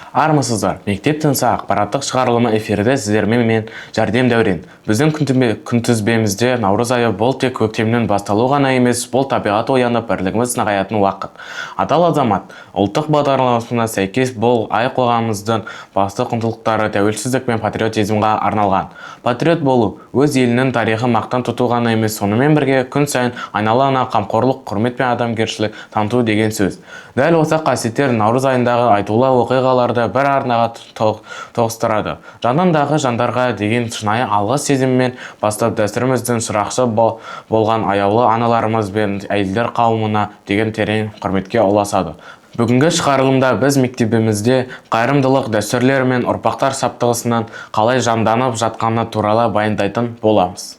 Армысыздар, мектеп тынысы ақпараттық шығарылымы эфирде сіздермен мен Жәрдем Дәурен. Біздің күнтізбемізде наурыз айы бұл тек көктемнің басталу ғана емес, бұл табиғат оянып, бірлігіміз нығаятын уақыт. Адал азамат, ұлттық бағдарламасына сәйкес бұл ай қоғамымыздың басты құндылықтары тәуелсіздік пен патриотизмға арналған. Патриот болу, өз елінің тарихы мақтан тұту ғана емес, сонымен бірге күн сайын айналаңа қамқорлық, құрмет пен адамгершілік таныту деген сөз. Дәл осы қасиеттер наурыз айындағы айтулы оқиғаларды бір арнаға тоғыстырады. Жанындағы жандарға деген шынайы алғыс сезіммен бастап дәстүріміздің шырақшы болған аяулы аналарымыз бен әйелдер қауымына деген терең құрметке ұласады. Бүгінгі шығарылымда біз мектебімізде қайырымдылық дәстүрлері мен ұрпақтар саптығысынан қалай жанданып жатқаны туралы баяндайтын боламыз.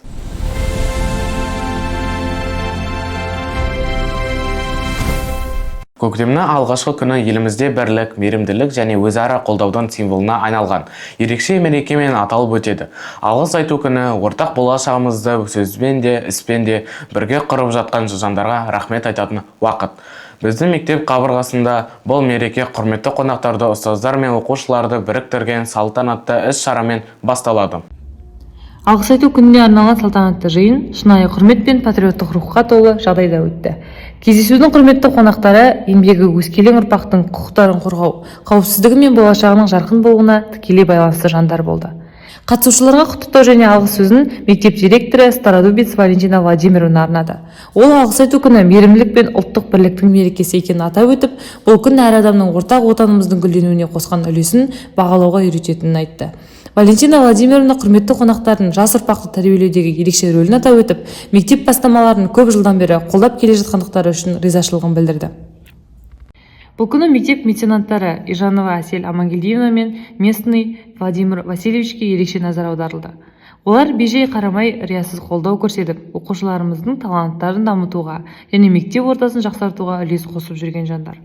Көктемнің алғашқы күні елімізде бірлік, мейірімділік және өзара қолдаудың символына айналған ерекше мерекемен аталып өтеді. Алғыс айту күні ортақ болашағымызды сөзбен де, іспен де бірге құрып жатқан жандарға рахмет айтатын уақыт. Біздің мектеп қабырғасында бұл мереке құрметті қонақтарды, ұстаздар мен оқушыларды біріктірген салтанатты іс-шарамен басталады. Алғыс айту күніне арналған салтанатты жиын шынайы құрмет пен патриоттық рухқа толы жағдайда өтті. Кездесудің құрметті қонақтары еңбегі өскелең ұрпақтың құқықтарын қорғау, қауіпсіздігі мен болашағының жарқын болуына тікелей байланысты жандар болды. Қатысушыларға құттықтау және алғыс сөзін мектеп директоры Стародубец Валентина Владимировна арнады. Ол алғыс айту күні мейірімділік пен ұлттық бірліктің мерекесі екенін атап өтіп, бұл күн әр адамның ортақ отанымыздың гүлденуіне қосқан үлесін бағалауға үйрететінін айтты. Валентина Владимировна құрметті қонақтардың жас ұрпақты тәрбиелеудегі ерекше рөлін атап өтіп, мектеп бастамаларын көп жылдан бері қолдап келе жатқандықтары үшін ризашылығын білдірді. Бұл күні мектеп меценаттары Ижанова Әсел Амангелдиевна мен местный Владимир Васильевичке ерекше назар аударылды. Олар бейжай қарамай риясыз қолдау көрсетіп, оқушыларымыздың таланттарын дамытуға және мектеп ортасын жақсартуға үлес қосып жүрген жандар.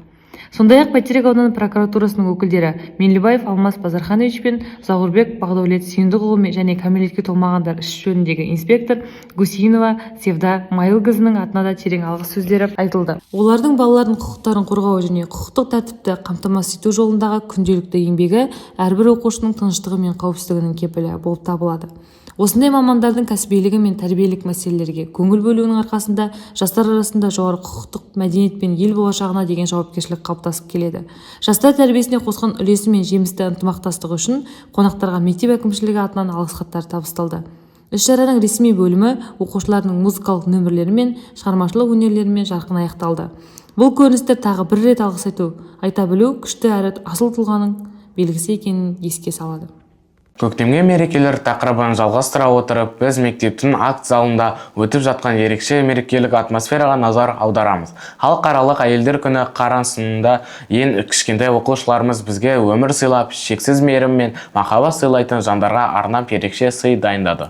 Сондай-ақ Бәйтерек ауданы прокуратурасының өкілдері Менлебаев Алмас Базарханович пен Зағурбек Бағдаулет Сүйіндіұлы және кәмелетке толмағандар іс жөніндегі инспектор Гусейнова Севда Майылқызының атына да терең алғыс сөздері айтылды. Олардың балалардың құқықтарын қорғау және құқықтық тәртіпті қамтамасыз ету жолындағы күнделікті еңбегі әрбір оқушының тыныштығы мен қауіпсіздігінің кепілі болып табылады. Осындай мамандардың кәсібилігі мен тәрбиелік мәселелерге көңіл бөлуінің арқасында жастар арасында жоғары құқықтық мәдениет пен ел болашағына деген жауапкершілік қалыптасып келеді. Жастар тәрбиесіне қосқан үлесі мен жемісті ынтымақтастығы үшін қонақтарға мектеп әкімшілігі атынан алғыс хаттар табысталды. Іс-шараның ресми бөлімі оқушылардың музыкалық нөмірлері мен шығармашылық өнерлерімен жарқын аяқталды. Бұл көріністер тағы бір рет алғыс айта білу күшті әрі асыл тұлғаның белгісі екенін еске салады. Көктемге мерекелер тақырыбын жалғастыра отырып, біз мектептің акт залында өтіп жатқан ерекше мерекелік атмосфераға назар аударамыз. Халықаралық әйелдер күні қарсаңында ең кішкентай оқушыларымыз бізге өмір сыйлап, шексіз мейірім мен махаббат сыйлайтын жандарға арнап ерекше сый дайындады.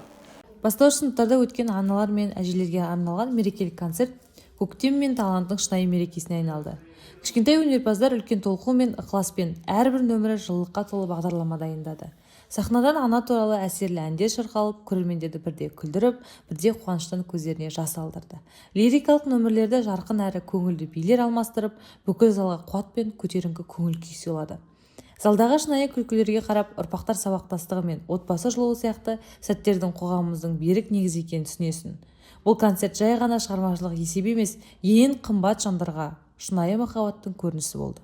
Бастауыш сыныптарда өткен аналар мен әжелерге арналған мерекелік концерт көктем мен таланттың шынайы мерекесіне айналды. Кішкентай өнерпаздар үлкен толқу мен ықыласпен әрбір нөмірі жылылыққа толы бағдарлама дайындады. Сахнадан ана туралы әсерлі әндер шырқалып, көрермендерді бірде күлдіріп, бірде қуаныштан көздеріне жас алдырды. Лирикалық нөмірлерді жарқын әрі көңілді билер алмастырып, бүкіл залға қуат пен көтеріңкі көңіл күй сыйлады. Залдағы шынайы күлкілерге қарап, ұрпақтар сабақтастығы мен отбасы жылуы сияқты сәттердің қоғамымыздың берік негізі екенін түсінесің. Бұл концерт жай ғана шығармашылық есеп емес, ең қымбат жандарға шынайы махаббаттың көрінісі болды.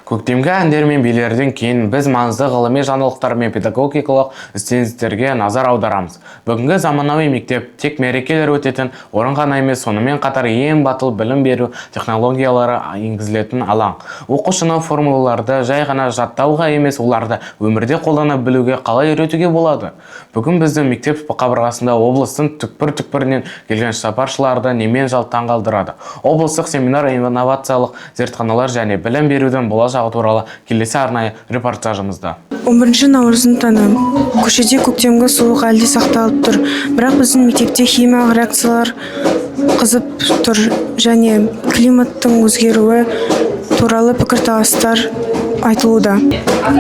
Көктемгі әндер мен билерден кейін біз маңызды ғылыми жаңалықтар мен педагогикалық ізденістерге назар аударамыз. Бүгінгі заманауи мектеп тек мерекелер өтетін орын ғана емес, сонымен қатар ең батыл білім беру технологиялары енгізілетін алаң. Оқушыны формулаларды жай ғана жаттауға емес, оларды өмірде қолдана білуге қалай үйретуге болады. Бүгін біздің мектеп қабырғасында облыстың түкпір-түкпірінен келген сапаршыларды немен таңғалдырады. Облыстық семинар, инновациялық зертханалар және білім берудің болашағы туралы келесі арнайы репортажымызда. 11 наурыздың таңы көшеде көктемгі суық әлде сақталып тұр, бірақ біздің мектепте химиялық реакциялар қызып тұр және климаттың өзгеруі туралы пікірталастар айтылуда.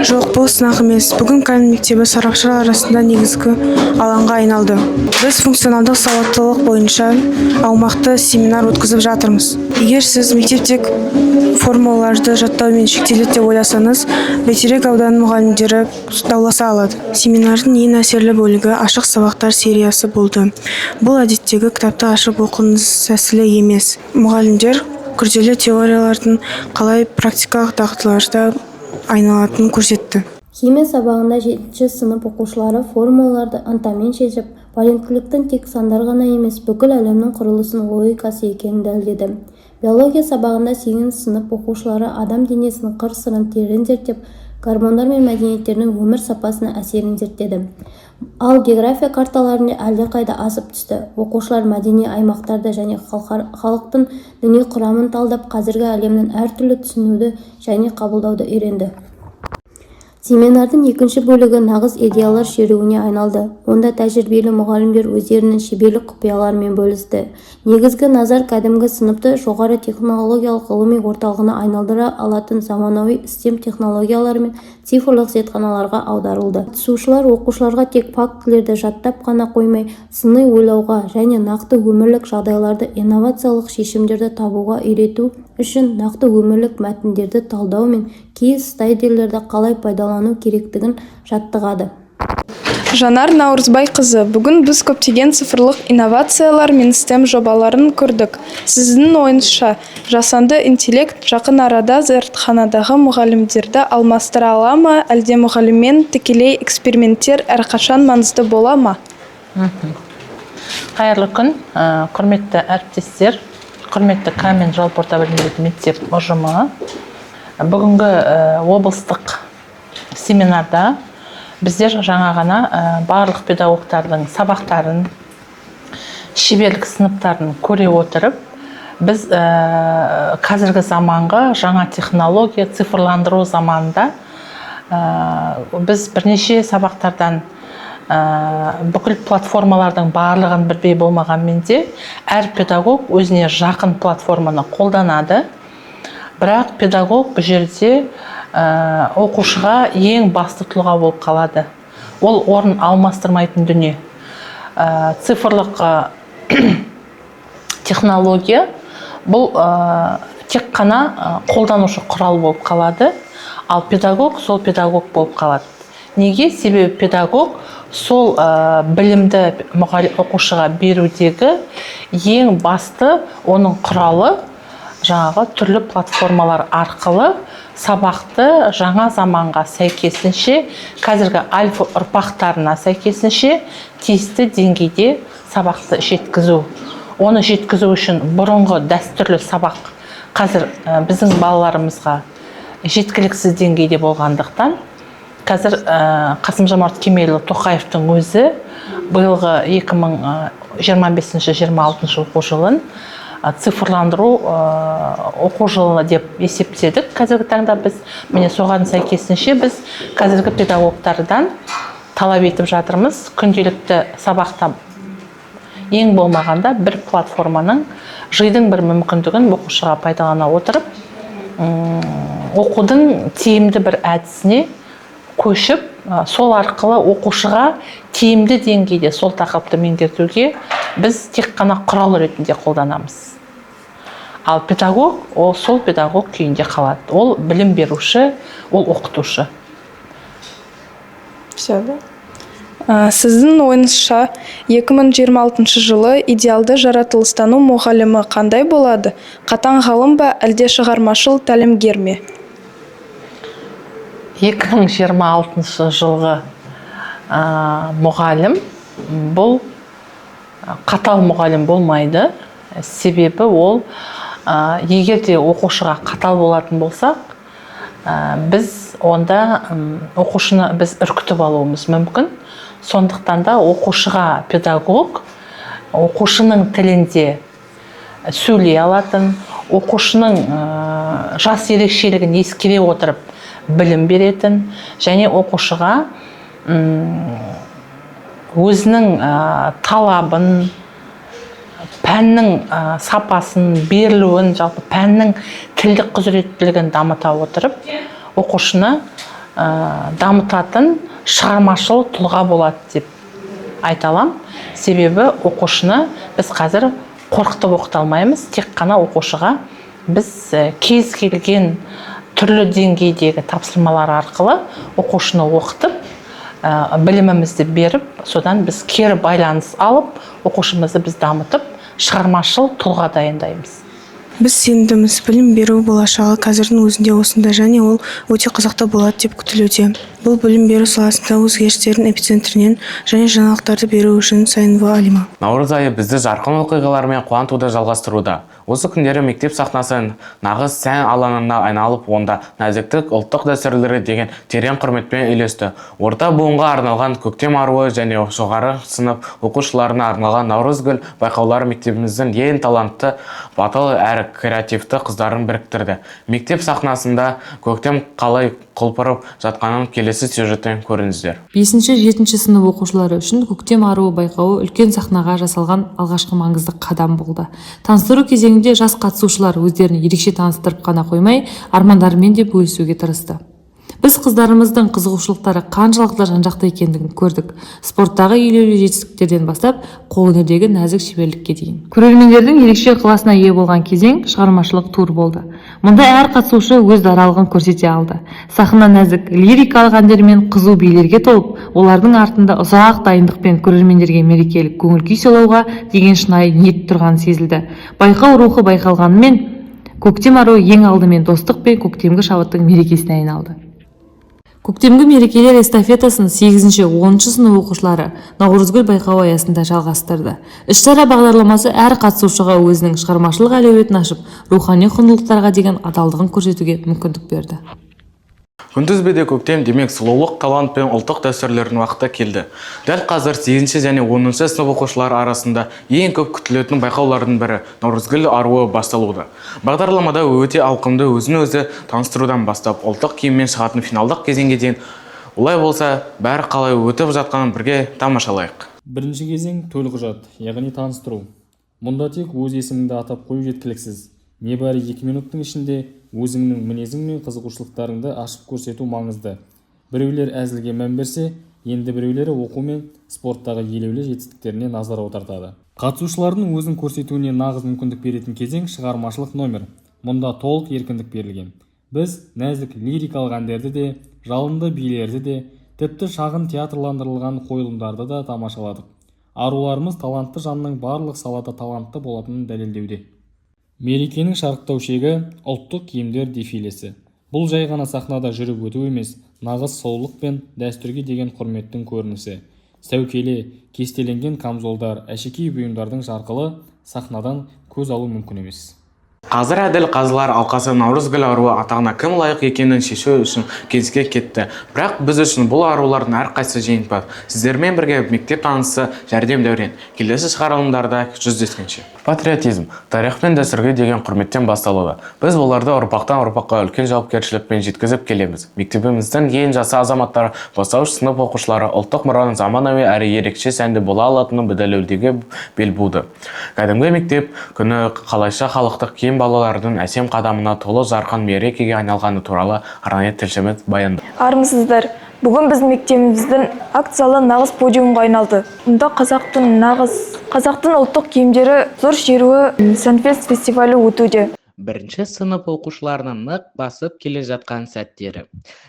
Жоқ, бұл сынақ емес. Бүгін Калин мектебі сарапшылар арасында негізгі алаңға айналды. Біз функционалдық сауаттылық бойынша аумақты семинар өткізіп жатырмыз. Егер сіз мектептек формулаларды жаттаумен шектеледі деп ойласаңыз, бәйтерек ауданының мұғалімдері дауласа алады. Семинардың ең әсерлі бөлігі ашық сабақтар сериясы болды. Бұл әдеттегі кітапты ашып оқыңыз тәсілі емес. Мұғалімдер күрделі теориялардың қалай практикалық дағдыларда айналатынын көрсетті. Химия сабағында 7-ші сынып оқушылары формулаларды ынтамен шешіп, валенттіліктің тек сандар ғана емес, бүкіл әлемнің құрылысының логикасы екенін дәлелдеді. Биология сабағында 8-ші сынып оқушылары адам денесінің қыр-сырын терең зерттеп, гормондар мен мәдениеттерінің өмір сапасына әсерін зерттеді. Ал география карталарында әлдеқайда асып түсті. Оқушылар мәдени аймақтарды және халықтың діни құрамын талдап, қазіргі әлемнің әртүрлі түсінуді және қабылдауды үйренді. Семинардың екінші бөлігі нағыз идеялар шеруіне айналды. Онда тәжірибелі мұғалімдер өздерінің шеберлік құпияларымен бөлісті. Негізгі назар кәдімгі сыныпты жоғары технологиялық ғылыми орталығына айналдыра алатын заманауи STEM технологиялары мен цифрлық зертханаларға аударылды. Қатысушылар оқушыларға тек фактілерді жаттап қана қоймай, сыни ойлауға және нақты өмірлік жағдайларды инновациялық шешімдерді табуға үйрету үшін нақты өмірлік мәтіндерді талдау мен кейс-стадилерді қалай пайдалану керектігін жаттығады. Жанар Наурызбайқызы, бүгін біз көптеген цифрлық инновациялар мен STEM жобаларын көрдік. Сіздің ойыңызша, жасанды интеллект жақын арада зертханадағы мұғалімдерді алмастыра ала ма, әлде мұғаліммен тікелей эксперименттер әрқашан маңызды бола ма? Қайырлы күн, құрметті әріптестер, құрметті Камен жалпы орта білім беретін мектеп ұжымы. Бүгінгі облыстық семинарда біздер жаңа ғана барлық педагогтардың сабақтарын, шеберлік сыныптарын көре отырып, біз қазіргі заманғы жаңа технология, цифрландыру заманында біз бірнеше сабақтардан бүкіл платформалардың барлығын бірдей болмағанмен де әр педагог өзіне жақын платформаны қолданады. Бірақ педагог бұл жерде оқушыға ең басты тұлға болып қалады. Ол орын алмастырмайтын дүние. Цифрлық технология бұл тек қана қолданушы құрал болып қалады, ал педагог сол педагог болып қалады. Неге? Себебі педагог сол білімді оқушыға берудегі ең басты оның құралы жаңағы түрлі платформалар арқылы сабақты жаңа заманға сәйкесінше, қазіргі альфа ұрпақтарына сәйкесінше тиісті деңгейде сабақты жеткізу. Оны жеткізу үшін бұрынғы дәстүрлі сабақ қазір біздің балаларымызға жеткіліксіз деңгейде болғандықтан, қазір Қасым-Жомарт Кемелұлы Тоқаевтың өзі биылғы 2025-26 оқу жылын цифрландыру оқу жылы деп есептедік. Қазіргі таңда біз, міне соған сәйкесінше біз қазіргі педагогтардан талап етіп жатырмыз. Күнделікті сабақта ең болмағанда бір платформаның жидың бір мүмкіндігін оқушыға пайдалана отырып, оқудың тиімді бір әдісіне көшіп, сол арқылы оқушыға тиімді деңгейде сол тақырыпты меңгертуге біз тек қана құрал ретінде қолданамыз. Ал педагог, ол сол педагог күйінде қалады. Ол білім беруші, ол оқытушы. Сіздің ойыңызша 2026 жылы идеалды жаратылыстану мұғалімі қандай болады? Қатаң ғалым ба, әлде шығармашыл тәлімгер ме? 2026 жылғы мұғалім бұл қатал мұғалім болмайды. Себебі ол егер де оқушыға қатал болатын болсақ, біз онда оқушыны біз үркітіп алуымыз мүмкін. Сондықтан да оқушыға педагог оқушының тілінде сөйлей алатын, оқушының жас ерекшелігін ескере отырып білім беретін және оқушыға өзінің талабын, пәннің сапасын, берілуін, жалпы пәннің тілдік құзыреттілігін дамыта отырып, оқушыны дамытатын шығармашыл тұлға болады деп айта аламын. Себебі оқушыны біз қазір қорқытып оқыта алмаймыз. Тек қана оқушыға біз кез келген түрлі деңгейдегі тапсырмалар арқылы оқушыны оқытып, білімімізді беріп, содан біз кері байланыс алып, оқушымызды біз дамытып, шығармашыл тұлға дайындаймыз. Біз сенімдіміз, білім беру болашағы қазірдің өзінде осында, және ол өте қызықты болады деп күтілуде. Бұл білім беру саласында өзгерістердің эпицентрінен және жаңалықтарды беру үшін Сайынова Алима. Наурыз айы бізді жарқын оқиғалармен қуантуды жалғастыруда. Осы күндері мектеп сахнасы нағыз сән алаңына айналып, онда нәзіктік, ұлттық дәстүрлері деген терең құрметпен үйлесті. Орта буынға арналған көктем аруы және жоғары сынып оқушыларына арналған Наурыз гүл байқаулары мектебіміздің ең талантты, батыл әрі креативті қыздарын біріктірді. Мектеп сахнасында көктем қалай құлпырып жатқанын келесі сюжеттен көріңіздер. 5-7 сынып оқушылары үшін көктем аруы байқауы үлкен сахнаға жасалған алғашқы маңызды қадам болды. Таныстыру кезеңінде жас қатысушылар өздерін ерекше таныстырып қана қоймай, армандарымен де бөлісуге тырысты. Біз қыздарымыздың қызығушылықтары қаншалықты жан-жақты екендігін көрдік. Спорттағы елеулі жетістіктерден бастап, қолөнердегі нәзік шеберлікке дейін. Көрермендердің ерекше ықыласына ие болған кезең шығармашылық тур болды. Мұнда әр қатысушы өз даралығын көрсете алды. Сахна нәзік лирикалық әндермен қызу билерге толып, олардың артында ұзақ дайындықпен көрермендерге мерекелік көңіл-күй сыйлауға деген шынайы ниет тұрғаны сезілді. Байқау рухы байқалғанымен, көктем аруы ең алдымен достық пен көктемгі шабыттың мерекесіне айналды. Көктемгі мерекелер эстафетасын 8-10 сынып оқушылары Наурызгүл байқауы аясында жалғастырды. Іс-шара бағдарламасы әр қатысушыға өзінің шығармашылық әлеуетін ашып, рухани құндылықтарға деген адалдығын көрсетуге мүмкіндік берді. Күнтізбеде көктем демек сұлулық, талант пен ұлттық дәстүрлердің уақыты келді. Дәл қазір 8 және 10 сынып оқушылары арасында ең көп күтілетін байқаулардың бірі Наурызгүл аруы басталуда. Бағдарламада өте ауқымды өзін-өзі таныстырудан бастап, ұлттық киіммен шығатын финалдық кезеңге дейін. Олай болса, бәрі қалай өтіп жатқанын бірге тамашалайық. Бірінші кезең төлқұжат, яғни таныстыру. Мұнда тек өз есіміңді атап қою жеткіліксіз. Небәрі 2 минуттың ішінде өзіңнің мінезің мен қызығушылықтарыңды ашып көрсету маңызды. Біреулер әзілге мән берсе, енді біреулері оқу мен спорттағы елеулі жетістіктеріне назар аудартады. Қатысушылардың өзін көрсетуіне нағыз мүмкіндік беретін кезең шығармашылық номер. Мұнда толық еркіндік берілген. Біз нәзік лирикалық әндерді де, жалынды билерді де, тіпті шағын театрландырылған қойылымдарды да тамашаладық. Аруларымыз талантты жанның барлық салада талантты болатынын дәлелдеуде. Мерекенің шарықтау шегі ұлттық киімдер дефилесі. Бұл жай ғана сахнада жүріп өту емес, нағыз сұлулық пен дәстүрге деген құрметтің көрінісі. Сәукеле, кестеленген камзолдар, әшекей бұйымдардың жарқылы сахнадан көз алу мүмкін емес. Қазір әділ қазылар алқасы Наурызгүл аруы атағына кім лайық екенін шешу үшін кезге кетті. Бірақ біз үшін бұл арулардың әрқайсысы жеңімпаз. Сіздермен бірге мектеп танысы Жәрдем Дәурен. Келесі шығарылымдарда жүздескенше. Патриотизм, тарих пен дәстүрге деген құрметтен басталуда. Біз оларды ұрпақтан ұрпаққа үлкен жауапкершілікпен жеткізіп келеміз. Мектебіміздің ең жасы азаматтары, бастауыш сынып оқушылары ұлттық мұраның заманауи әрі ерекше сәнді бола алатынын дәлелдеуге бел буды. Кәдімгі мектеп күні қалайша халықтық киім балалардың әсем қадамына толы жарқын мерекеге айналғаны туралы арнайы тілшіміз баяндады. Армысыздар. Бүгін біздің мектебіміздің акт залы нағыз подиумға айналды. Мұнда қазақтың ұлттық киімдері зор шеруі Сәнфест фестивалі өтуде. Бірінші сынып оқушыларының нық басып келе жатқан сәттері.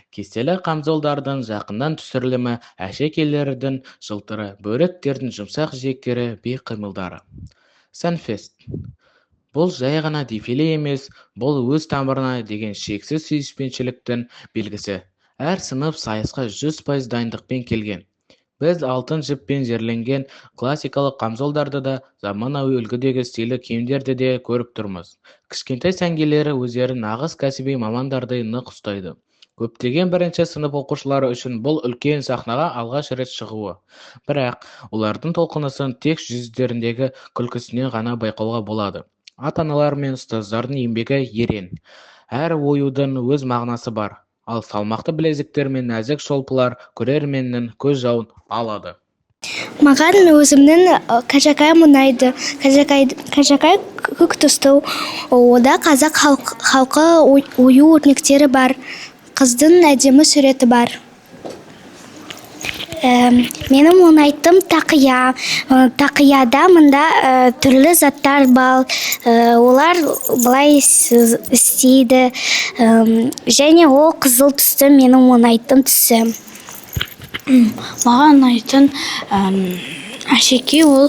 Кестелі қамзолдардың жақындан түсірілімі, әшекейлердің жылтыры, бөріктердің жұмсақ жиектері бей қимылдары. Сәнфест. Бұл жай ғана дефиле емес, бұл өз тамырына деген шексіз сүйіспеншіліктің белгісі. Әр сынып сайысқа 100% дайындықпен келген. Біз алтын жіппен жерленген классикалық қамзолдарды да, заманауи үлгідегі стилі киімдерді де көріп тұрмыз. Кішкентай сәнгелері өздері нағыз кәсіби мамандарды нық ұстайды. Көптеген бірінші сынып оқушылары үшін бұл үлкен сахнаға алғаш рет шығуы. Бірақ олардың толқынысын тек жүздеріндегі күлкісінен ғана байқауға болады. Ата-аналар мен ұстаздардың еңбегі ерен. Әр оюдың өз мағынасы бар. Ал салмақты білезіктер мен нәзік шолпылар көрерменнің көз жауын алады. Маған өзімнің кажакай ұнайды. Кажакай көк түсті. Ода қазақ халқы ою өрнектері бар. қыздың әдемі суреті бар. Менің ұнайтым тақия. Тақияда мында түрлі заттар бар. Олар былай істейді. Және ол қызыл түсті менің ұнайтым түсі. Маған ұнайтын әшекей ол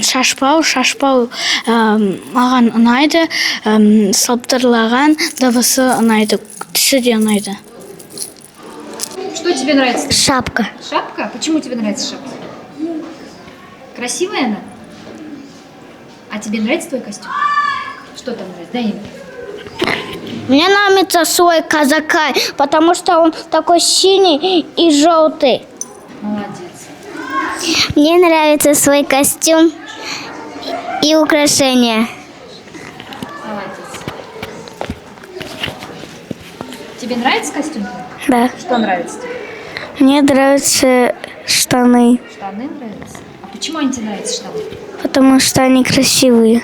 шашпау. Маған ұнайды. Сылптырлаған дыбысы ұнайды. Түсі де ұнайды. Что тебе нравится? Шапка. Шапка? Почему тебе нравится шапка? Красивая она? А тебе нравится твой костюм? Что там нравится? Дай имя. Мне нравится свой казакай, потому что он такой синий и желтый. Молодец. Мне нравится свой костюм и украшения. Молодец. Тебе нравится костюм? Да. Что нравится тебе? Мне нравятся штаны, Штаны нравятся? А почему они тебе нравятся, штаны? потому что они красивые.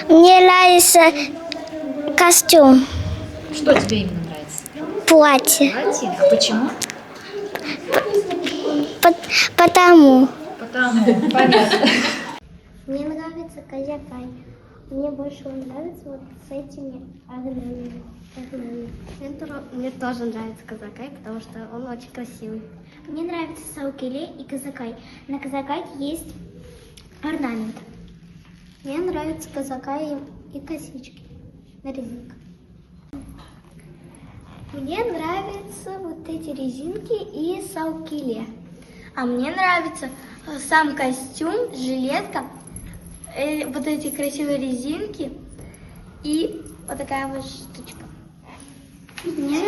Мне нравится костюм, Что тебе именно нравится? платье, Платье? А почему? потому. Понятно. Мне нравится казакай. Мне больше он нравится вот с этими огнями. Мне тоже нравится казакай, потому что он очень красивый. Мне нравится саукеле и казакай. На казакай есть орнамент. Мне нравится казакай и косички на резинках. Мне нравятся вот эти резинки и саукеле. А мне нравится сам костюм, жилетка, вот эти красивые резинки и вот такая вот штучка. Мне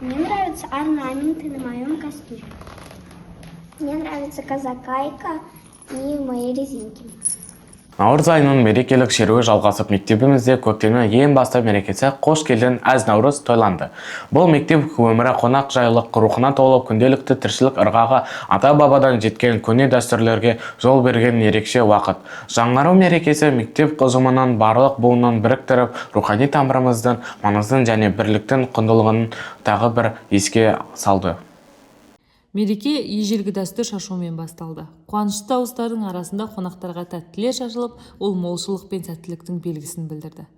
нравятся орнаменты на моем костюме. Мне нравится казакайка и мои резинки. Наурыз айының мерекелік шеруі жалғасып, мектебімізде көктемнің ең басты мерекесі қош келдің әз наурыз тойланды. Бұл мектеп өмірі қонақ жайлық рухына толып, күнделікті тіршілік ырғағы ата-бабадан жеткен көне дәстүрлерге жол берген ерекше уақыт. Жаңару мерекесі мектеп ұжымының барлық буынын біріктіріп, рухани тамырымыздың маңызын және бірліктің құндылығын тағы бір еске салды. Мереке ежелгі дәстүр шашумен басталды. Қуанышты дауыстардың арасында қонақтарға тәттілер шашылып, ол молшылық пен сәттіліктің белгісін білдірді.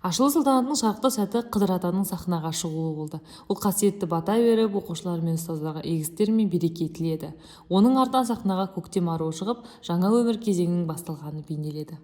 Ашылу салтанатының шарықты сәті Қыдыр атаның сахнаға шығуы болды. Ол қасиетті бата беріп, оқушылар мен ұстаздарға игі істер мен береке тіледі. Оның артынан сахнаға көктем аруы шығып, жаңа өмір кезеңінің басталғаны бейнеледі.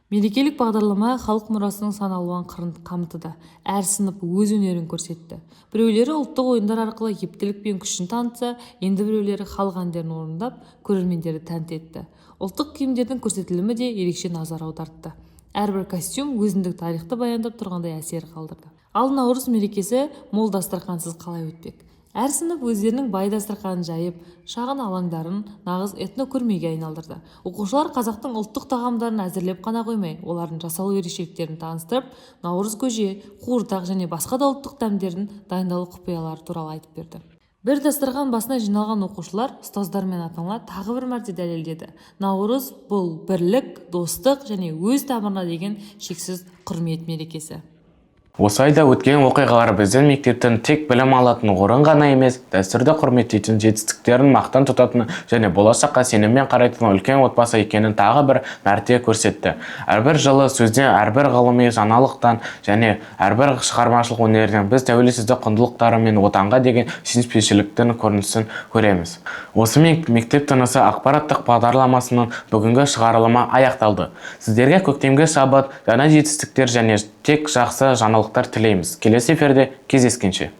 Мерекелік бағдарлама халық мұрасының сан алуан қырын қамтыды. Әр сынып өз өнерін көрсетті. Біреулері ұлттық ойындар арқылы ептілік пен күшін танытса, енді біреулері халық әндерін орындап, көрермендерді тәнті етті. Ұлттық киімдердің көрсетілімі де ерекше назар аудартты. Әрбір костюм өзіндік тарихты баяндап тұрғандай әсер қалдырды. Ал наурыз мерекесі мол дастархансыз қалай өтпек? Әр сынып өздерінің бай дастарханын жайып, шағын алаңдарын нағыз этнокөрмеге айналдырды. Оқушылар қазақтың ұлттық тағамдарын әзірлеп қана қоймай, олардың жасалу ерекшеліктерін таныстырып, наурыз көже, қуырдақ және басқа да ұлттық дәмдердің дайындалу құпиялары туралы айтып берді. Бір дастархан басына жиналған оқушылар, ұстаздар мен ата-аналар тағы бір мәрте дәлелдеді. Наурыз бұл бірлік, достық және өз тамырына деген шексіз құрмет мерекесі. Осылайда өткен оқиғалар біздің мектептің тек білім алатын орын ғана емес, дәстүрді құрметтейтін, жетістіктерін мақтан тұтатын және болашаққа сеніммен қарайтын үлкен отбасы екенін тағы бір мәрте көрсетті. Әрбір жылы сөзден, әрбір ғылыми жаңалықтан және әрбір шығармашылық өнерден біз тәуелсіздік құндылықтары мен отанға деген сүйіспеншіліктің көрінісін көреміз. Осымен мектеп тынысы ақпараттық бағдарламасының бүгінгі шығарылымы аяқталды. Сіздерге көктемгі шабыт, жаңа жетістіктер және тек жақсы жаңалықтар тілейміз. Келесі эфирде кездескенше.